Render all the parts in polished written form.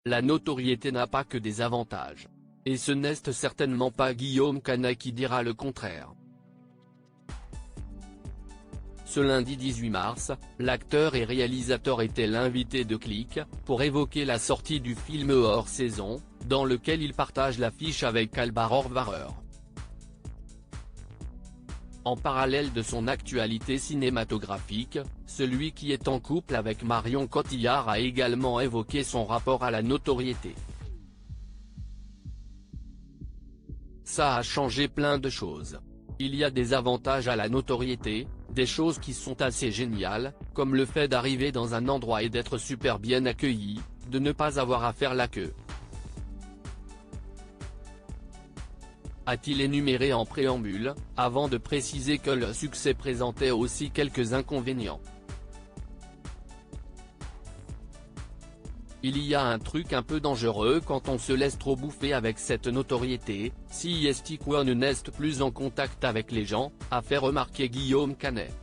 La notoriété n'a pas que des avantages. Et ce n'est certainement pas Guillaume Canet qui dira le contraire. Ce lundi 18 mars, l'acteur et réalisateur était l'invité de Click, pour évoquer la sortie du film hors saison, dans lequel il partage l'affiche avec Alba Rohrwacher. En parallèle de son actualité cinématographique, celui qui est en couple avec Marion Cotillard a également évoqué son rapport à la notoriété. Ça a changé plein de choses. Il y a des avantages à la notoriété, des choses qui sont assez géniales, comme le fait d'arriver dans un endroit et d'être super bien accueilli, de ne pas avoir à faire la queue. A-t-il énuméré en préambule, avant de préciser que le succès présentait aussi quelques inconvénients. Il y a un truc un peu dangereux quand on se laisse trop bouffer avec cette notoriété, si qu'on n'est plus en contact avec les gens, a fait remarquer Guillaume Canet.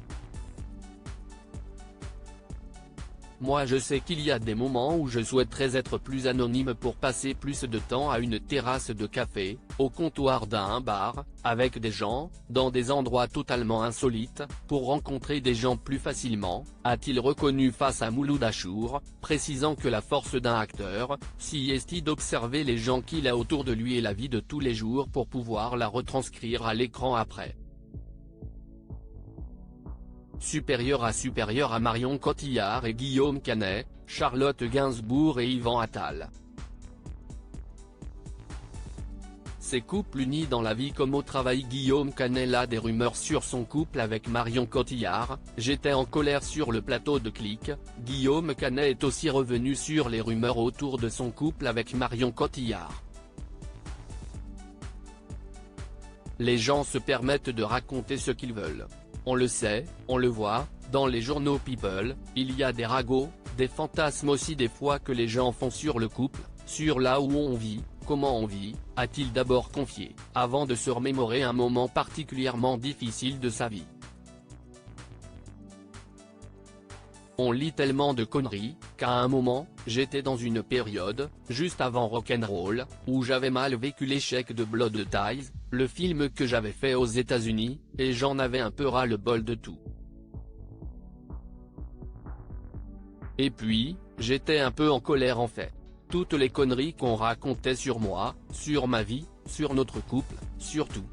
Moi je sais qu'il y a des moments où je souhaiterais être plus anonyme pour passer plus de temps à une terrasse de café, au comptoir d'un bar, avec des gens, dans des endroits totalement insolites, pour rencontrer des gens plus facilement, a-t-il reconnu face à Mouloud Achour, précisant que la force d'un acteur, c'est d'observer les gens qu'il a autour de lui et la vie de tous les jours pour pouvoir la retranscrire à l'écran après. Supérieur à Marion Cotillard et Guillaume Canet, Charlotte Gainsbourg et Yvan Attal. Ces couples unis dans la vie comme au travail. Guillaume Canet a des rumeurs sur son couple avec Marion Cotillard, j'étais en colère sur le plateau de Click. Guillaume Canet est aussi revenu sur les rumeurs autour de son couple avec Marion Cotillard. Les gens se permettent de raconter ce qu'ils veulent. On le sait, on le voit, dans les journaux People, il y a des ragots, des fantasmes aussi des fois que les gens font sur le couple, sur là où on vit, comment on vit, a-t-il d'abord confié, avant de se remémorer un moment particulièrement difficile de sa vie. On lit tellement de conneries, qu'à un moment, j'étais dans une période, juste avant Rock'n'Roll, où j'avais mal vécu l'échec de Blood Ties, le film que j'avais fait aux États-Unis, et j'en avais un peu ras-le-bol de tout. Et puis, j'étais un peu en colère en fait. Toutes les conneries qu'on racontait sur moi, sur ma vie, sur notre couple, sur tout.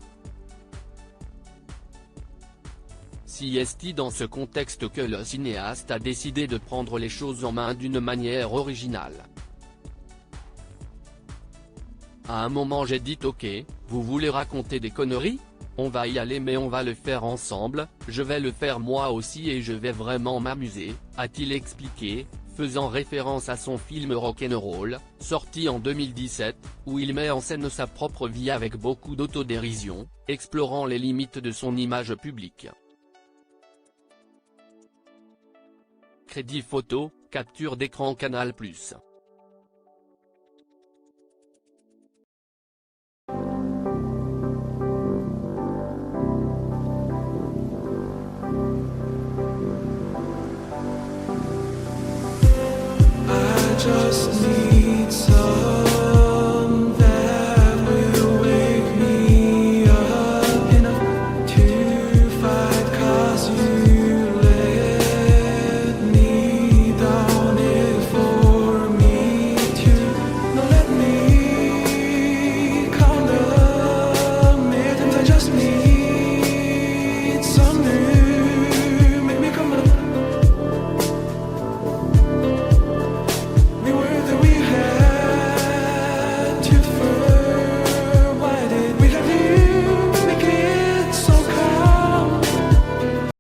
C'est dans ce contexte que le cinéaste a décidé de prendre les choses en main d'une manière originale. À un moment j'ai dit ok, vous voulez raconter des conneries? On va y aller mais on va le faire ensemble, je vais le faire moi aussi et je vais vraiment m'amuser, a-t-il expliqué, faisant référence à son film Rock'n'Roll, sorti en 2017, où il met en scène sa propre vie avec beaucoup d'autodérision, explorant les limites de son image publique. Crédit photo, capture d'écran Canal+.